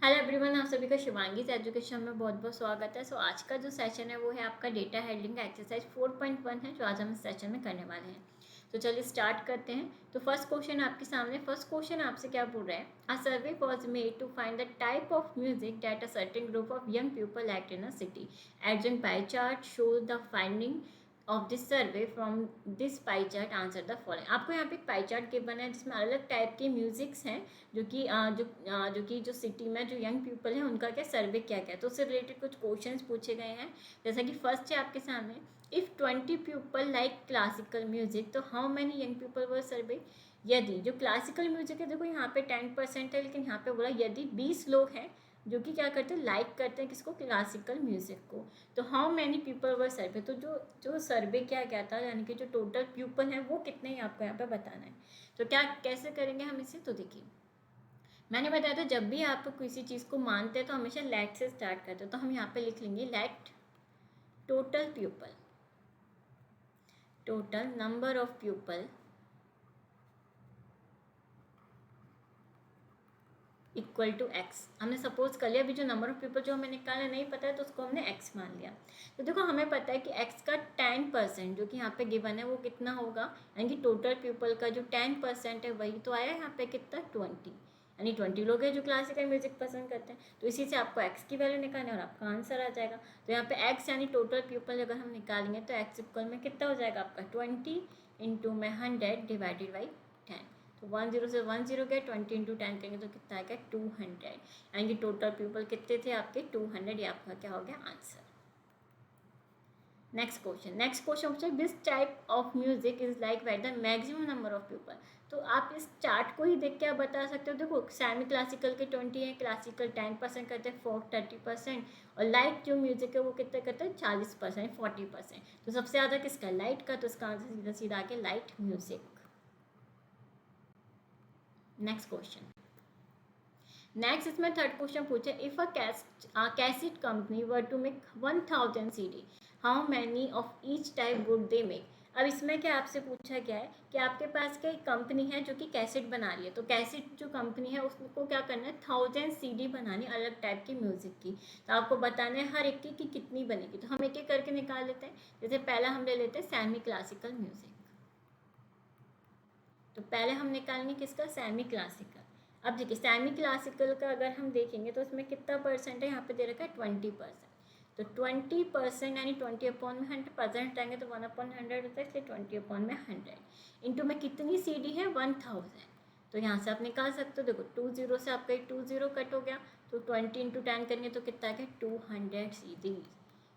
Hello everyone, आप सभी का शिवांगीज एजुकेशन में बहुत बहुत स्वागत है। आज का जो सेशन है वो है आपका डेटा हैंडलिंग का एक्सरसाइज 4.1 है जो आज हम इस सेशन में करने वाले हैं। तो चलिए स्टार्ट करते हैं। तो फर्स्ट क्वेश्चन आपके सामने। फर्स्ट क्वेश्चन आपसे क्या बोल रहा है? A survey was made to find the type of music that a certain group of young people act in a city. Adjacent pie chart shows the finding of this survey from this pie chart answer the following. आपको यहाँ पे एक पाई chart given है जिसमें अलग type के musics हैं जो सिटी में जो यंग पीपल हैं उनका क्या सर्वे क्या क्या है। तो उससे रिलेटेड कुछ क्वेश्चंस पूछे गए हैं। जैसा कि फर्स्ट है आपके सामने, if 20 people like classical music तो how many young people were survey. यदि जो क्लासिकल म्यूजिक है, देखो यहाँ पे 10% है, लेकिन यहाँ पे बोला यदि 20 लोग हैं जो कि क्या करते हैं, लाइक करते हैं किसको, क्लासिकल म्यूजिक को, तो हाउ मैनी पीपल वर सर्वे। तो जो जो सर्वे किया गया था, यानी कि जो टोटल पीपल है वो कितने हैं आपको यहाँ पे बताना है। तो क्या कैसे करेंगे हम इसे, तो देखिए मैंने बताया था जब भी आप किसी चीज़ को मानते हैं तो हमेशा लेट से स्टार्ट करते हैं। तो हम यहाँ पे लिख लेंगे let total people, total number of people equal to X. हमने सपोज कर लिया, अभी जो नंबर ऑफ पीपल जो हमें निकालना नहीं पता है तो उसको हमने एक्स मान लिया। तो देखो हमें पता है कि एक्स का 10% जो कि यहाँ पे गिवन है वो कितना होगा, यानी कि टोटल पीपल का जो 10% है वही तो आया यहाँ पे कितना, 20, यानी 20 लोग हैं जो क्लासिकल म्यूजिक पसंद करते हैं। तो इसी से आपको एक्स की वैल्यू निकालनी है और आपका आंसर आ जाएगा। तो यहाँ पे एक्स यानी टोटल पीपल अगर हम निकालेंगे तो एक्स इक्वल में कितना हो जाएगा आपका 20 इंटू में 100 डिवाइडेड बाई 10। तो 10 से 10 गए, 20 इंटू 10 करेंगे तो कितना आएगा 200, यानी कि टोटल पीपल कितने थे आपके 200। ये आपका क्या हो गया आंसर। नेक्स्ट क्वेश्चन पूछे this type of music is like by the maximum number of people. तो आप इस चार्ट को ही देख के आप बता सकते हो। देखो सेमी क्लासिकल के 20 हैं, क्लासिकल 10% करते हैं, फोक 30%, और लाइट जो म्यूजिक है वो कितने करते हैं 40%, 40%। तो सबसे ज़्यादा किसका, लाइट का। तो इसका आंसर सीधा सीधा आके लाइट म्यूजिक। नेक्स्ट इसमें थर्ड क्वेश्चन पूछे if a cassette company were to make 1000 CD, how many of each type would they make. अब इसमें क्या आपसे पूछा गया है कि आपके पास क्या एक कंपनी है जो कि कैसेट बना रही है। तो कैसेट जो कंपनी है उसको क्या करना है, 1000 CD बनानी अलग टाइप की म्यूजिक की। तो आपको बताना है हर एक की कि कितनी बनेगी। तो हम एक एक करके निकाल लेते हैं। जैसे पहला हम ले लेते हैं सेमी क्लासिकल म्यूजिक। तो पहले हम निकालेंगे किसका, सेमी क्लासिकल। अब देखिए सेमी क्लासिकल का अगर हम देखेंगे तो उसमें कितना परसेंट है, यहाँ पे दे रखा है 20%। तो 20% यानी 20/100 रहेंगे तो 1/100 होता है, इसलिए 20/100 इंटू में कितनी CD है 1000। तो यहाँ से आप निकाल सकते हो। देखो 20 से आपका 20 कट हो गया, तो 20 इंटू 10 करेंगे तो कितना आ गया 200 CD।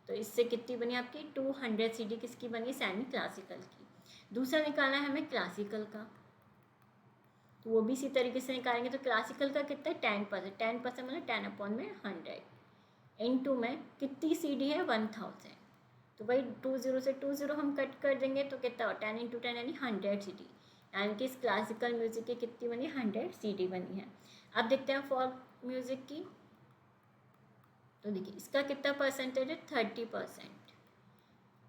तो इससे कितनी बनी आपकी 200 CD किसकी बनी, सेमी क्लासिकल की। दूसरा निकालना है हमें क्लासिकल का, तो वो भी इसी तरीके से निकालेंगे। तो क्लासिकल का कितना है 10%, 10% मतलब 10/100 इंटू में कितनी CD है 1000। तो वही 20 से 20 हम कट कर देंगे तो कितना हो 10 इंटू 10 यानी 100 CD, यानी कि इस क्लासिकल म्यूजिक की कितनी बनी, 100 CD बनी है। अब देखते हैं फॉक म्यूजिक की। तो देखिए इसका कितना परसेंटेज है 30%।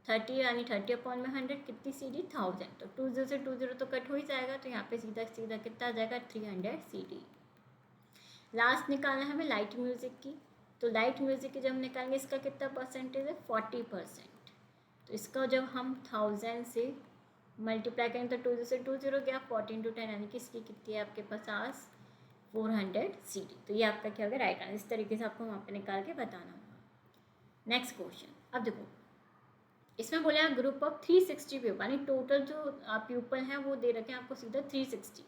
30 यानी 30/100 कितनी CD 1000। तो 20 से 20 तो कट हो ही जाएगा, तो यहाँ पे सीधा सीधा कितना आ जाएगा 300 CD। लास्ट निकालना है हमें लाइट म्यूजिक की। तो लाइट म्यूजिक की जब हम निकालेंगे इसका कितना परसेंटेज है 40%। तो इसका जब हम 1000 से मल्टीप्लाई करेंगे तो 20 से 20 गया, 40 इंटू 10 यानी कि इसकी कितनी है आपके पास 400 CD। तो ये आपका क्या होगा राइट आंसर। इस तरीके से आपको वहाँ पे निकाल के बताना होगा। नेक्स्ट क्वेश्चन, अब देखो इसमें बोले ग्रुप ऑफ 360 पीपल, यानी टोटल जो पीपल हैं वो दे रखे हैं आपको सीधा 360,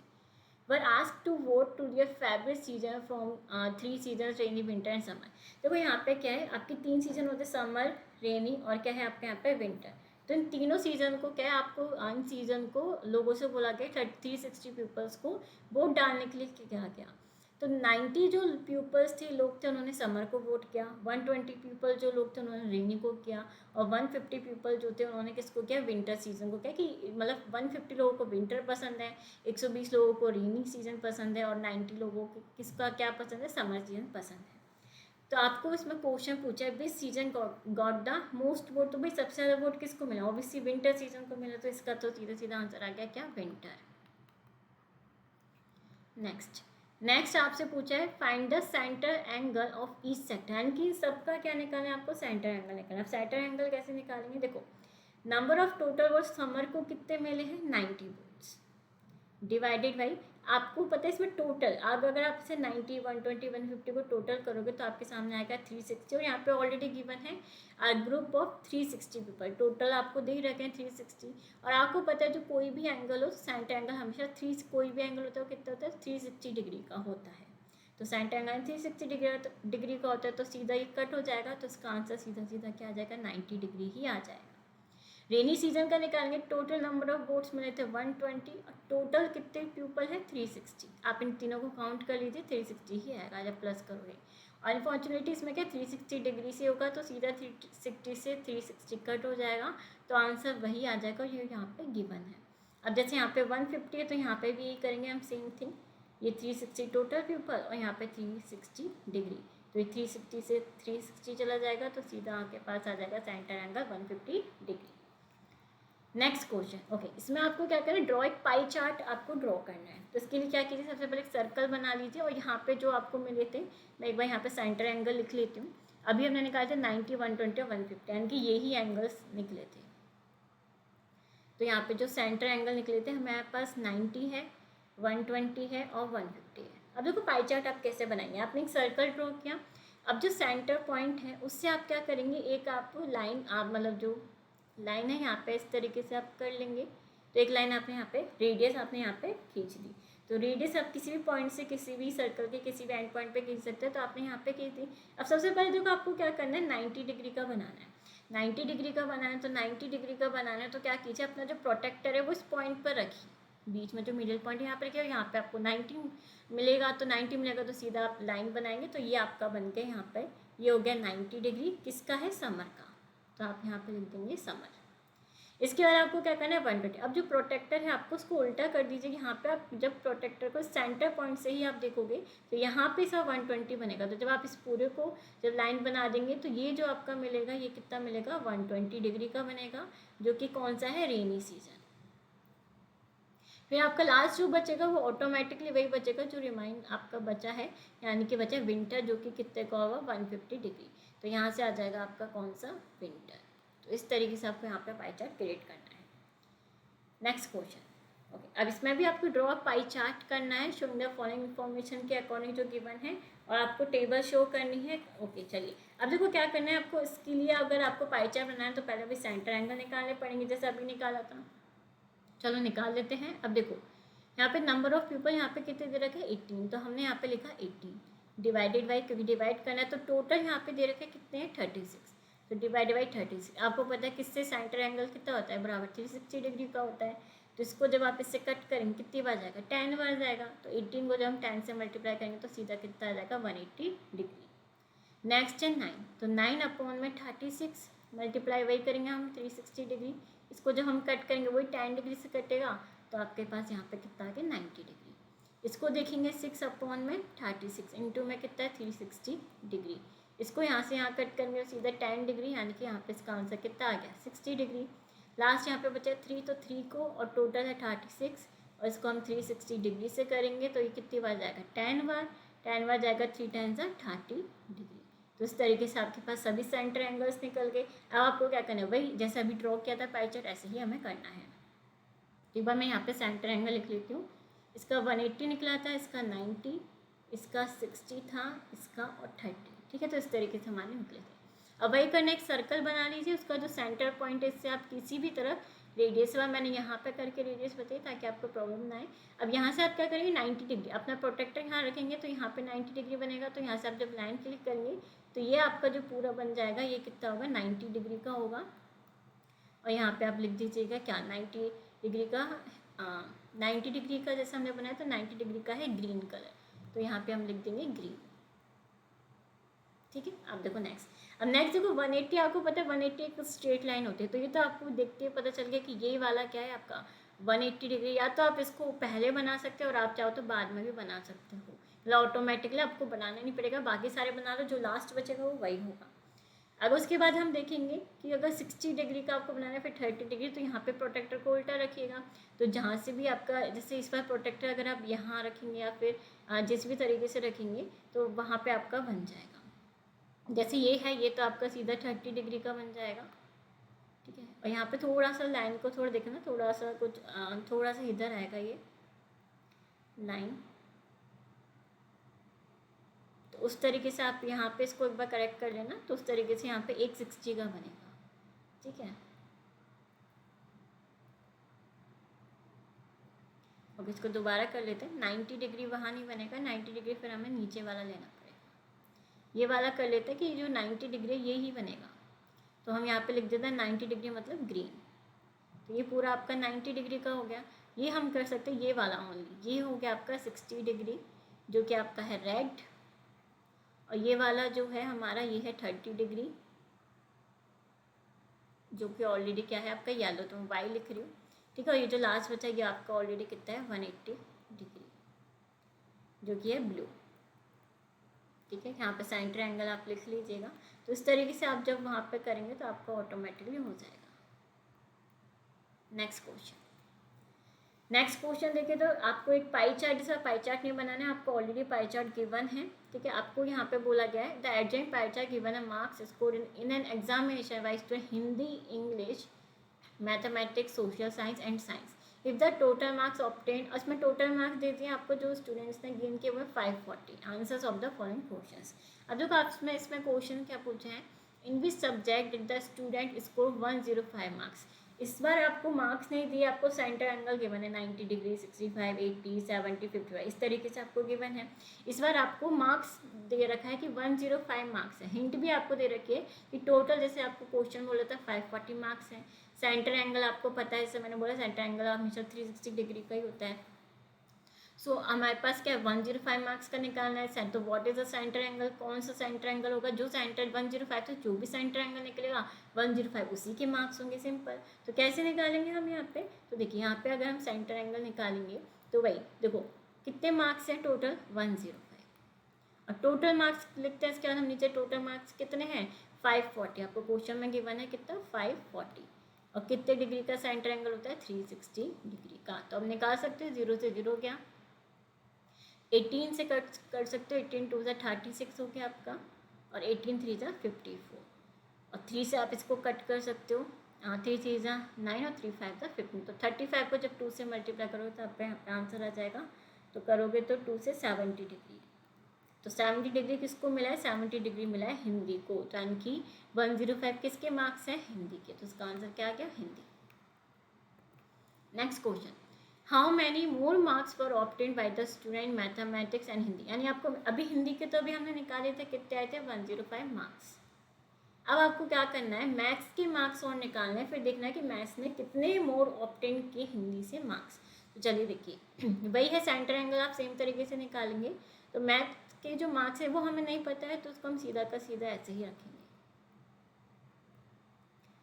were ask to vote to their favourite season from 3 season rainy winter and summer. देखो यहाँ पे क्या है, आपके 3 सीजन होते हैं, समर, रेनी और क्या है आपके यहाँ पे विंटर। तो इन तीनों सीजन को क्या है, आपको इन सीजन को लोगों से बोला गया 360 पीपल्स को वोट डालने के लिए क्या गया। तो 90 जो पीपल्स थे लोग थे उन्होंने समर को वोट किया, 120 पीपल जो लोग थे उन्होंने रेनी को किया, और 150 पीपल जो थे उन्होंने किसको किया, विंटर सीजन को। क्या कि मतलब 150 लोगों को विंटर पसंद है, 120 लोगों को रेनी सीजन पसंद है, और 90 लोगों को किसका क्या पसंद है, समर सीजन पसंद है। तो आपको इसमें क्वेश्चन पूछा है विच season got the most vote. तो भाई सबसे ज़्यादा वोट किसको मिला, ऑब्वियसली विंटर सीजन को मिला। तो इसका तो सीधा सीधा आंसर आ गया क्या, विंटर। नेक्स्ट नेक्स्ट आपसे पूछा है find the centre angle of each sector, यानी कि सबका क्या निकालना है आपको, सेंटर एंगल निकालना है। अब सेंटर एंगल कैसे निकालेंगे, देखो number of total votes summer को कितने मिले हैं 90 वोट्स डिवाइडेड बाई, आपको पता है इसमें टोटल अगर आप इसे 90 120 150 को टोटल करोगे तो आपके सामने आएगा 360, और यहाँ पे ऑलरेडी गिवन है आ ग्रुप ऑफ 360 पीपल, टोटल आपको दे रखे हैं 360, और आपको पता है जो कोई भी एंगल हो सेंटर एंगल हमेशा कोई भी एंगल होता है वो कितना होता है 360 डिग्री का होता है। तो सेंटर एंगल 360 डिग्री का होता है, तो सीधा ये कट हो जाएगा, तो इसका आंसर सीधा सीधा क्या आ जाएगा 90 डिग्री ही आ जाएगा। रेनी सीजन का निकालेंगे, टोटल नंबर ऑफ बोट्स मिले थे 120 और टोटल कितने पीपल है 360, आप इन तीनों को काउंट कर लीजिए 360 ही आएगा जब प्लस करोगे। और अनफॉर्चुनेटली इसमें क्या 360 डिग्री से होगा तो सीधा 360 से 360 कट हो जाएगा, तो आंसर वही आ जाएगा, ये यहाँ पे गिवन है। अब जैसे यहाँ पे 150 है तो यहाँ पे भी यही करेंगे हम सेम थिंग, ये 360 टोटल पीपल और यहाँ पे 360 डिग्री, तो ये 360 से 360 चला जाएगा तो सीधा आपके पास आ जाएगा centre angle 150 degree. Next question, okay इसमें आपको क्या करना है, ड्रॉ एक पाई चार्ट आपको ड्रॉ करना है। तो इसके लिए क्या कीजिए, सबसे पहले एक सर्कल बना लीजिए और यहाँ पे जो आपको मिले थे, मैं एक बार यहाँ पे सेंटर एंगल लिख लेती हूँ। अभी हमने निकाले थे 90 120 और 150, यानी कि यही एंगल्स निकले थे। तो यहाँ पे जो सेंटर एंगल निकले थे हमारे पास 90 है, 120 है और 150 है। अब देखो पाई चार्ट आप कैसे बनाएंगे, आपने एक सर्कल ड्रॉ किया, अब जो सेंटर पॉइंट है उससे आप क्या करेंगे, एक आप लाइन, आप मतलब जो लाइन है यहाँ पे इस तरीके से आप कर लेंगे। तो एक लाइन आपने यहाँ पे रेडियस आपने यहाँ पे खींच दी, तो रेडियस आप किसी भी पॉइंट से किसी भी सर्कल के किसी भी एंड पॉइंट पे खींच सकते हैं, तो आपने यहाँ पे खींच दी। अब सबसे पहले देखो आपको क्या करना है, 90 डिग्री का बनाना है। 90 डिग्री का बनाना है, तो 90 डिग्री का बनाना है तो क्या कीजिए, अपना जो प्रोटेक्टर है वो इस पॉइंट पर रखिए, बीच में जो मिडिल पॉइंट यहाँ पर रखिए, यहाँ पे आपको 90 मिलेगा, तो 90 मिलेगा तो सीधा आप लाइन बनाएंगे, तो ये आपका बन के यहाँ पर ये हो गया 90 डिग्री, किसका है समर का, तो आप यहाँ पे लिख देंगे समर। इसके बाद आपको क्या करना है 120। अब जो प्रोटेक्टर है आपको उसको उल्टा कर दीजिए, यहाँ पे आप जब प्रोटेक्टर को सेंटर पॉइंट से ही आप देखोगे तो यहाँ पे इसका 120 बनेगा, तो जब आप इस पूरे को जब लाइन बना देंगे तो ये जो आपका मिलेगा ये कितना मिलेगा 120 डिग्री का बनेगा, जो कि कौन सा है रेनी सीजन। फिर आपका लास्ट जो बचेगा वो ऑटोमेटिकली वही बचेगा जो रिमाइंड आपका बचा है, यानी कि बचा विंटर, जो कि कितने का होगा 150 डिग्री, तो यहाँ से आ जाएगा आपका कौन सा विंटर। तो इस तरीके से आपको यहाँ पे पाई चार्ट क्रिएट करना है। नेक्स्ट क्वेश्चन, ओके अब इसमें भी आपको ड्रॉ पाई चार्ट करना है, शोइंग द फॉलोइंग इन्फॉर्मेशन के अकॉर्डिंग जो गिवन है, और आपको टेबल शो करनी है। ओके चलिए अब देखो क्या करना है आपको, इसके लिए अगर आपको पाई चार्ट बनाना है तो पहले भी सेंटर एंगल निकालने पड़ेंगे, जैसे अभी निकाला था, चलो निकाल लेते हैं। अब देखो यहाँ पे नंबर ऑफ पीपल यहाँ पे कितने दे रखे 18, तो हमने यहाँ पे लिखा 18 डिवाइडेड बाई, क्योंकि डिवाइड करना है तो टोटल यहाँ पे दे रखे कितने हैं 36, तो डिवाइडेड बाई 36। आपको पता है किससे सेंटर एंगल कितना होता है, बराबर 360 डिग्री का होता है, तो इसको जब आप इससे कट करेंगे कितनी बार जाएगा 10 बार जाएगा, तो 18 को जब हम 10 से मल्टीप्लाई करेंगे तो सीधा कितना आ जाएगा 180 डिग्री। नेक्स्ट है 9, तो 9 अपॉन में 36 मल्टीप्लाई वही करेंगे हम 360 डिग्री, इसको जब हम कट करेंगे वही 10 डिग्री से कटेगा, तो आपके पास यहाँ पे कितना आ गया 90 डिग्री। इसको देखेंगे 6 अपॉन में 36 इंटू में कितना है 360 डिग्री, इसको यहाँ से यहाँ कट करेंगे तो सीधा 10 डिग्री, यानी कि यहाँ पे इसका आंसर कितना आ गया 60 डिग्री। लास्ट यहाँ पे बचा 3, तो 3 को और टोटल है 36 और इसको हम 360 डिग्री से करेंगे तो ये कितनी बार जाएगा 10 बार जाएगा, 3 10 30 डिग्री। तो इस तरीके से आपके पास सभी सेंटर एंगल्स निकल गए। अब आपको क्या करना है, वही जैसे अभी ड्रॉ किया था पाई चार्ट ऐसे ही हमें करना है। एक बार मैं यहाँ पे सेंटर एंगल लिख लेती हूँ, इसका 180 निकला था, इसका 90, इसका 60 था, इसका और 30, ठीक है, तो इस तरीके से हमारे निकले थे। अब वही करना, एक सर्कल बना लीजिए, उसका जो सेंटर पॉइंट है इससे आप किसी भी तरफ रेडियस वाला, मैंने यहाँ पे करके रेडियस बताई ताकि आपको प्रॉब्लम ना आए। अब यहाँ से आप क्या करेंगे 90 डिग्री, अपना प्रोटेक्टर यहाँ रखेंगे तो यहाँ पे 90 डिग्री बनेगा, तो यहाँ से आप जब लाइन क्लिक करेंगे तो ये आपका जो पूरा बन जाएगा ये कितना होगा 90 डिग्री का होगा। और यहाँ पे आप लिख दीजिएगा क्या 90 डिग्री का 90 डिग्री का जैसे हमने बनाया तो 90 डिग्री का है ग्रीन कलर, तो यहाँ पे हम लिख देंगे ग्रीन, ठीक है। अब देखो नेक्स्ट, अब नेक्स्ट देखो 180, आपको पता है 180 एक स्ट्रेट लाइन होती है, तो ये तो आपको देखते पता चल गया कि ये वाला क्या है आपका 180 डिग्री। या तो आप इसको पहले बना सकते हो और आप चाहो तो बाद में भी बना सकते हो, मतलब ऑटोमेटिकली आपको बनाना नहीं पड़ेगा, बाकी सारे बना लो, जो लास्ट बचेगा वो वही होगा। अब उसके बाद हम देखेंगे कि अगर 60 डिग्री का आपको बनाना है फिर 30 डिग्री, तो यहाँ पे प्रोटेक्टर को उल्टा रखिएगा, तो जहाँ से भी आपका जैसे इस बार प्रोटेक्टर अगर आप यहाँ रखेंगे या फिर जिस भी तरीके से रखेंगे तो वहाँ पे आपका बन जाएगा। जैसे ये है, ये तो आपका सीधा 30 डिग्री का बन जाएगा, ठीक है। और यहाँ पे थोड़ा सा लाइन को थोड़ा देखना, थोड़ा सा कुछ थोड़ा सा इधर आएगा ये लाइन, तो उस तरीके से आप यहाँ पे इसको एक बार करेक्ट कर लेना, तो उस तरीके से यहाँ पे एक 60 का बनेगा, ठीक है। अब इसको दोबारा कर लेते हैं। 90 डिग्री वहाँ नहीं बनेगा, 90 डिग्री फिर हमें नीचे वाला लेना पड़ेगा। ये वाला कर लेते हैं कि जो 90 डिग्री ये ही बनेगा, तो हम यहाँ पे लिख देते हैं 90 डिग्री मतलब ग्रीन। तो ये पूरा आपका 90 डिग्री का हो गया। ये हम कर सकते हैं ये वाला ओनली, ये हो गया आपका 60 डिग्री जो कि आपका है रेड, और ये वाला जो है हमारा ये है 30 डिग्री जो कि ऑलरेडी क्या है आपका येलो, तो मैं वाई लिख रही हूँ, ठीक है। ये जो लास्ट बचा ये आपका ऑलरेडी कितना है 180 डिग्री जो कि है ब्लू, ठीक है। यहाँ पे सेंटर एंगल आप लिख लीजिएगा। तो इस तरीके से आप जब वहाँ पे करेंगे तो आपका ऑटोमेटिकली हो जाएगा। नेक्स्ट क्वेश्चन देखिए, तो आपको एक पाई चार्ट, जैसा पाई चार्ट नहीं बनाना है, आपको ऑलरेडी पाई चार्ट गिवन है, ठीक है। आपको यहाँ पे बोला गया है the adjacent pie chart given है marks score in an examination by student Hindi, English, mathematics, social science and science. If the total marks obtain, उसमें टोटल मार्क्स दे दिए आपको जो स्टूडेंट्स ने गेन किए हुए 540 answers of the following questions. अब देखो आप इसमें क्वेश्चन क्या पूछे हैं, in which subject did the student score 105 marks. इस बार आपको मार्क्स नहीं दिए, आपको सेंटर एंगल गिवन है 90 डिग्री, 65, 80, 70, 55 इस तरीके से आपको गिवन है। इस बार आपको मार्क्स दे रखा है कि 105 मार्क्स है। हिंट भी आपको दे रखी है कि टोटल, जैसे आपको क्वेश्चन बोला था 540 मार्क्स है। सेंटर एंगल आपको पता है, जैसे मैंने बोला सेंटर एंगल हमेशा 360 डिग्री का ही होता है। सो हमारे पास क्या है 105 मार्क्स का निकालना है। तो what is the centre angle, कौन सा सेंटर एंगल होगा, जो सेंटर 105, तो जो भी सेंटर एंगल निकलेगा 105 उसी के मार्क्स होंगे, सिंपल। तो कैसे निकालेंगे हम यहाँ पे, तो देखिए यहाँ पे अगर हम सेंटर एंगल निकालेंगे तो वही देखो कितने मार्क्स हैं टोटल 105, और टोटल मार्क्स लिखते हैं इसके बाद हम नीचे टोटल मार्क्स कितने हैं 540, आपको क्वेश्चन में गिवन है कितना 540, और कितने डिग्री का सेंटर एंगल होता है 360 डिग्री का। तो अब निकाल सकते हैं, 0 से 0 गया, 18 से कट कर सकते हो, 18 2 से 36 हो गया आपका, और 18 3 से 54, और 3 से आप इसको कट कर सकते हो, 3 3 से 9 और 3 5 से 15। तो 35 को जब 2 से मल्टीप्लाई करोगे तो आप पे आंसर आ जाएगा। तो करोगे तो 2 से 70 डिग्री, तो 70 डिग्री किसको मिला है, 70 डिग्री मिला है हिंदी को, तो यानी कि 105 किसके मार्क्स हैं हिंदी के, तो इसका आंसर क्या आ गया Hindi. Next question, how many more marks were obtained by the student mathematics and Hindi. यानी आपको अभी हिंदी के तो अभी हमने निकाले थे, कितने आए थे 105 मार्क्स। अब आपको क्या करना है, मैथ्स के मार्क्स और निकालना है, फिर देखना है कि मैथ्स ने कितने मोर ऑब्टेन किए हिंदी से मार्क्स। तो चलिए देखिए वही है सेंटर एंगल, आप सेम तरीके से निकालेंगे। तो मैथ के जो मार्क्स है वो हमें नहीं पता है, तो उसको हम सीधा का सीधा ऐसे ही रखेंगे,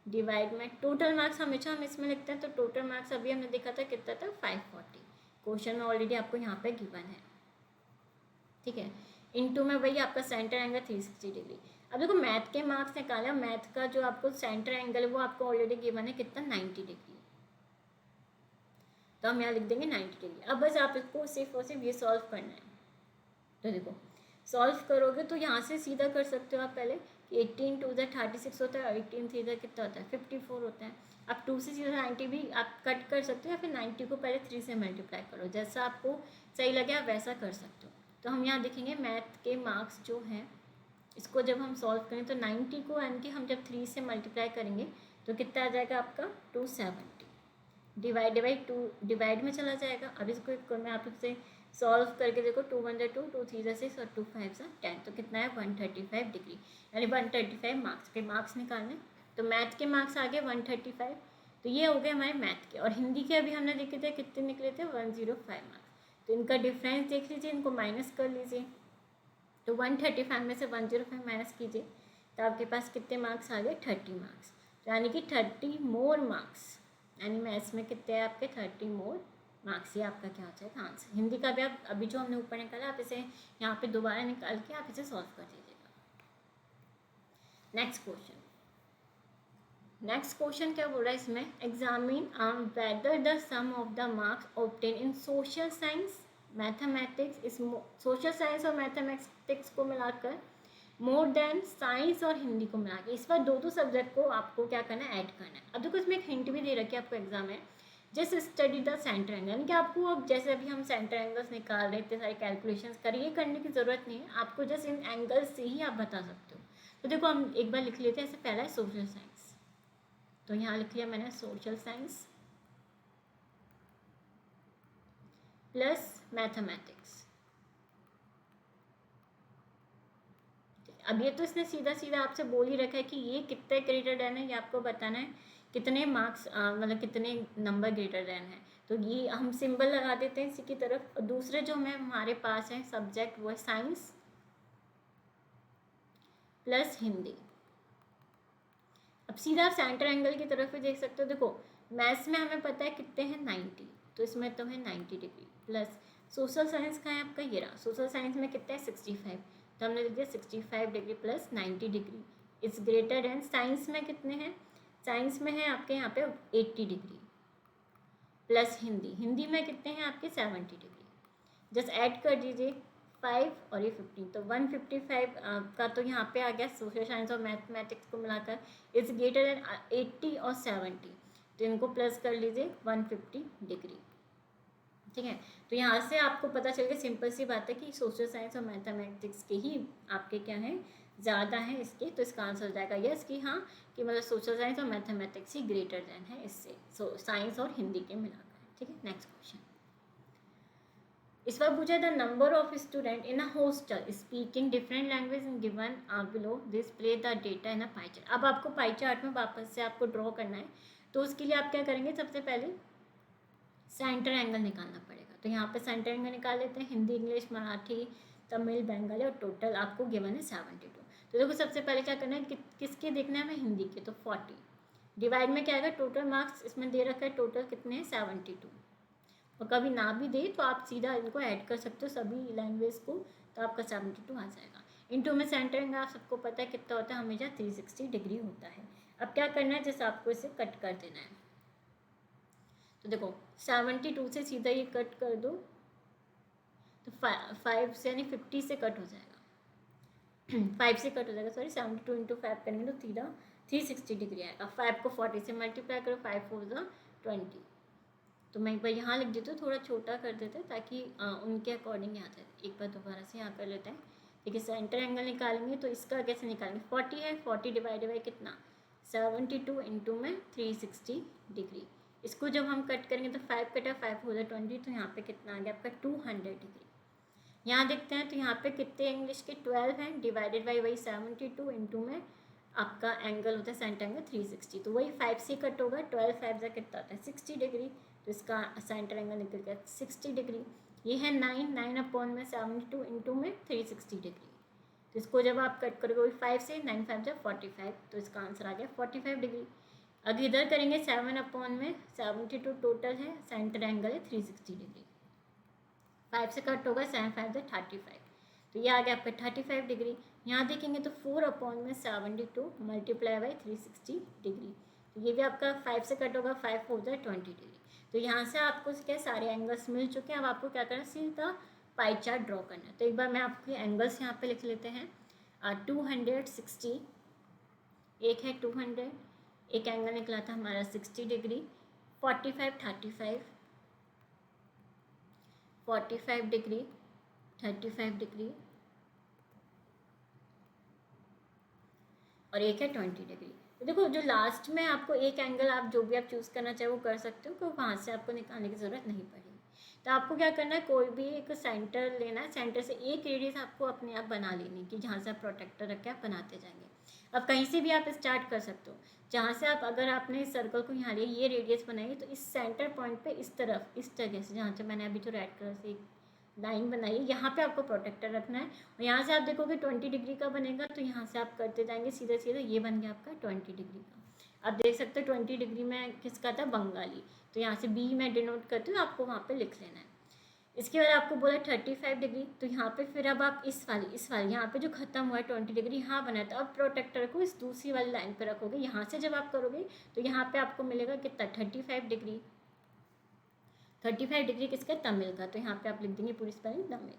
डिवाइड में टोटल मार्क्स हमेशा हम इसमें लिखते हैं। तो टोटल मार्क्स अभी हमने देखा था कितना था 540, क्वेश्चन में ऑलरेडी आपको यहाँ पे गिवन है, ठीक है। इनटू में वही आपका सेंटर एंगल 360 डिग्री। अब देखो मैथ के मार्क्स निकाले, मैथ का जो आपको सेंटर एंगल है वो आपको ऑलरेडी गिवन है कितना 90 डिग्री, तो हम यहाँ लिख देंगे 90 डिग्री। अब बस आप इसको सिर्फ और सिर्फ ये सॉल्व करना है। तो देखो सॉल्व करोगे तो यहाँ से सीधा कर सकते हो आप पहले कि 18 2 से 36 होता है, और 18 3 से कितना होता है 54 होता है। अब 2 से सीधा 90 भी आप कट कर सकते हो, या फिर 90 को पहले 3 से मल्टीप्लाई करो, जैसा आपको सही लगे आप वैसा कर सकते हो। तो हम यहाँ देखेंगे मैथ के मार्क्स जो हैं इसको जब हम सॉल्व करें तो 90 को यानी कि हम जब 3 से मल्टीप्लाई करेंगे तो कितना आ जाएगा आपका 270, डिवाइड बाई 2 डिवाइड में चला जाएगा। अब इसको मैं आप इससे सॉल्व करके देखो, 2 1 2 2 3 6 और 2 5 10, तो कितना है 135 डिग्री, यानी 135 मार्क्स के मार्क्स निकालने। तो मैथ के मार्क्स आ गए 135, तो ये हो गए हमारे मैथ के। और हिंदी के अभी हमने लिखे थे कितने निकले थे 105 मार्क्स, तो इनका डिफरेंस देख लीजिए, इनको माइनस कर लीजिए। तो 135 में से 105 माइनस कीजिए, तो आपके पास कितने मार्क्स आ गए 30 मार्क्स, यानी कि 30 मोर मार्क्स, यानी मैथ्स में कितने हैं आपके 30 मोर मार्क्स। ये आपका क्या हो जाएगा आंसर। हिंदी का भी आप अभी जो हमने ऊपर निकाला आप इसे यहाँ पे दोबारा निकाल के आप इसे सॉल्व कर दीजिएगा। नेक्स्ट क्वेश्चन क्या बोल रहा है इसमें, examine whether the sum of the marks obtain in social science mathematics इस सोशल साइंस और मैथमेटिक्स को मिलाकर मोर देन साइंस और हिंदी को मिला के, इस बार दो सब्जेक्ट को आपको क्या करना है, ऐड करना है। अब देखो इसमें एक हिंट भी दे रखी है आपको एग्जाम में, just study the centre angle, यानी कि आपको अब जैसे अभी हम सेंटर एंगल्स निकाल रहे थे, सारे कैलकुलेशंस कर, ये करने की ज़रूरत नहीं है आपको, जस्ट इन एंगल्स से ही आप बता सकते हो। तो देखो हम एक बार लिख लेते हैं, ऐसे पहला है सोशल साइंस, तो यहाँ लिख लिया मैंने सोशल साइंस प्लस मैथमेटिक्स। अब ये तो इसने सीधा सीधा आपसे बोल ही रखा है कि ये कितने ग्रेटर देन है, ये आपको बताना है कितने मार्क्स मतलब कितने नंबर ग्रेटर देन है। तो ये हम सिंबल लगा देते हैं इसी की तरफ। और दूसरे जो मैं हमारे पास है सब्जेक्ट वो है साइंस प्लस हिंदी। अब सीधा आप सेंटर एंगल की तरफ भी देख सकते हो। देखो मैथ्स में हमें पता है कितने हैं 90, तो इसमें तो है 90 डिग्री प्लस सोशल साइंस का है आपका, ये रहा सोशल साइंस में कितना है 65, तो हमने लिख दिया 65 degree plus 90 degree is greater than. Science में कितने हैं, साइंस में है आपके यहाँ पे 80 डिग्री प्लस हिंदी में कितने हैं आपके 70 डिग्री। जस्ट ऐड कर दीजिए 5 और ये 15, तो 155 का तो यहाँ पे आ गया सोशल साइंस और मैथमेटिक्स को मिलाकर इज ग्रेटर देन 80 और 70, तो इनको प्लस कर लीजिए 150 डिग्री। ठीक है, तो यहाँ से आपको पता चल गया, सिंपल सी बात है कि सोशल साइंस और मैथमेटिक्स के ही आपके क्या है ज़्यादा है इसके, तो इसका आंसर हो जाएगा यस कि हाँ कि मतलब सोशल साइंस और मैथमेटिक्स ही ग्रेटर देन है इससे, साइंस और हिंदी के मिलाकर। ठीक है, नेक्स्ट क्वेश्चन इस बार पूछा the number of student in a hostel speaking different language in given below display the data in a pie chart. अब आपको पाई चार्ट में वापस से आपको ड्रॉ करना है, तो उसके लिए आप क्या करेंगे, सबसे पहले सेंटर एंगल निकालना पड़ेगा। तो यहाँ पे सेंटर एंगल निकाल लेते हैं, हिंदी इंग्लिश मराठी तमिल बंगाली और टोटल आपको गिवन है 72। तो देखो सबसे पहले क्या करना है, किसके देखना है हमें, हिंदी के, तो 40 डिवाइड में क्या आएगा, टोटल मार्क्स इसमें दे रखा है, टोटल कितने हैं 72। और कभी ना भी दे तो आप सीधा इनको ऐड कर सकते हो सभी लैंग्वेज को, तो आपका 72 आ जाएगा। इनटू में सेंटर एंगल आप सबको पता है कितना होता है, हमेशा 360 डिग्री होता है। अब क्या करना है, जैसे आपको इसे कट कर देना है, तो देखो 72 से सीधा ये कट कर दो, तो 5 से यानी 50 से कट हो जाएगा 5 से कट हो जाएगा, सॉरी 72 इंटू 5 करेंगे तो सीधा 360 डिग्री आएगा। 5 को 40 से मल्टीप्लाई करो, 5 4 जा 20। तो मैं एक बार यहाँ लिख देती हूँ, थोड़ा छोटा कर देते हैं ताकि उनके अकॉर्डिंग यहाँ जाए। एक बार दोबारा से यहाँ कर लेते हैं। देखिए सेंटर एंगल निकालेंगे तो इसका कैसे निकालेंगे, 40 है, 40 डिवाइड बाई कितना 72 इंटू में 360 डिग्री। इसको जब हम कट करेंगे तो 5 कटा 5 हो जाए 20, तो यहाँ पे कितना आ गया आपका 200 डिग्री। यहाँ देखते हैं तो यहाँ पे कितने इंग्लिश के 12 हैं, डिवाइडेड बाई वही 72 इंटू में आपका एंगल होता है सेंटर एंगल 360, तो वही 5 से कट होगा, 12 5 जा कितना होता है 60 डिग्री, तो इसका सेंटर एंगल निकल गया 60 डिग्री। ये है 9 अपॉन में 72 इंटू में 360 डिग्री, तो इसको जब आप कट करोगे वही 5 से 9 5 जा 45, तो इसका आंसर आ गया 45 डिग्री। अगर इधर करेंगे 7 अपॉन में 72 टोटल है, सेंटर एंगल है 360 डिग्री, 5 से कट होगा 7 5 जा 35, तो ये आ गया आपका 35 डिग्री। यहाँ देखेंगे तो 4 अपॉन में 72 मल्टीप्लाई बाई 360 डिग्री, तो ये भी आपका 5 से कट होगा, 5 हो जाए 20 डिग्री। तो यहाँ से आपको क्या सारे एंगल्स मिल चुके हैं। अब आपको क्या करना है, सीधा पाई चार्ट ड्रॉ करना है। तो एक बार मैं आपके एंगल्स यहाँ पे लिख लेते हैं। 260 एक है 200, एक एंगल निकला था हमारा 60 डिग्री, 45 35 45 डिग्री 35 डिग्री और एक है 20 डिग्री। तो देखो जो लास्ट में आपको एक एंगल आप जो भी आप चूज़ करना चाहे वो कर सकते हो, तो वहाँ से आपको निकालने की ज़रूरत नहीं पड़ेगी। तो आपको क्या करना है, कोई भी एक सेंटर लेना है, सेंटर से एक रेडियस आपको अपने आप बना लेनी कि जहाँ से आप प्रोटेक्टर रख के आप बनाते जाएंगे। अब कहीं से भी आप स्टार्ट कर सकते हो, जहाँ से आप अगर आपने इस सर्कल को यहाँ लिया, ये रेडियस बनाई, तो इस सेंटर पॉइंट पे इस तरफ इस जगह से, जहाँ से मैंने अभी जो रेड कलर से लाइन बनाई, यहाँ पे आपको प्रोटेक्टर रखना है। और यहाँ से आप देखोगे 20 डिग्री का बनेगा, तो यहाँ से आप करते जाएंगे सीधे सीधे, ये बन गया आपका 20 डिग्री का। आप देख सकते हो 20 डिग्री में किसका था, बंगाली, तो यहाँ से बी में डिनोट करते हो, आपको वहाँ पे लिख लेना है। इसके बाद आपको बोला 35 डिग्री, तो यहाँ पे फिर अब आप इस वाली यहाँ पे जो खत्म हुआ है 20 डिग्री यहाँ बना है, तो अब प्रोटेक्टर को इस दूसरी वाली लाइन पे रखोगे। यहाँ से जब आप करोगे तो यहाँ पे आपको मिलेगा कितना 35 डिग्री, 35 डिग्री किसका, तमिल का, तो यहाँ पे आप लिख देंगे पूरी स्पेलिंग तमिल।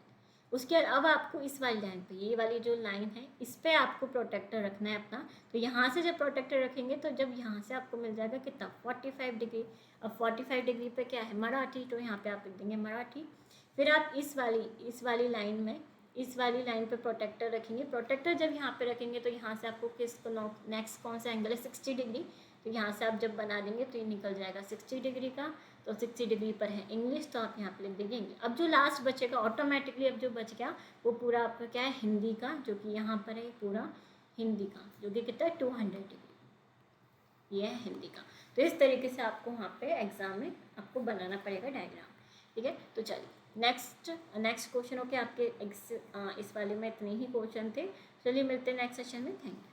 उसके बाद अब आपको इस वाली लाइन पे, ये वाली जो लाइन है इस पर आपको प्रोटेक्टर रखना है अपना। तो यहाँ से जब प्रोटेक्टर रखेंगे तो जब यहाँ से आपको मिल जाएगा कितना, 45 डिग्री। अब 45 डिग्री पे क्या है, मराठी, तो यहाँ पे आप लिख देंगे मराठी। फिर आप इस वाली लाइन में, इस वाली लाइन पे प्रोटेक्टर रखेंगे। प्रोटेक्टर जब यहाँ पे रखेंगे तो यहाँ से आपको नेक्स्ट कौन सा एंगल है, 60 डिग्री। तो यहाँ से आप जब बना देंगे तो ये निकल जाएगा 60 डिग्री का। तो 60 डिग्री पर है इंग्लिश, तो आप यहाँ पे लिख देंगे। अब जो लास्ट बचेगा ऑटोमेटिकली, अब जो बच गया वो पूरा आपका क्या है, हिंदी का, जो कि यहाँ पर है पूरा हिंदी का, जो कि कितना है 200 डिग्री, ये है हिंदी का। तो इस तरीके से आपको वहाँ पे एग्जाम में आपको बनाना पड़ेगा डायग्राम, ठीक है। तो चलिए नेक्स्ट क्वेश्चन। ओके, आपके इस वाले में इतने ही क्वेश्चन थे। चलिए मिलते हैं नेक्स्ट सेशन में। Thank you.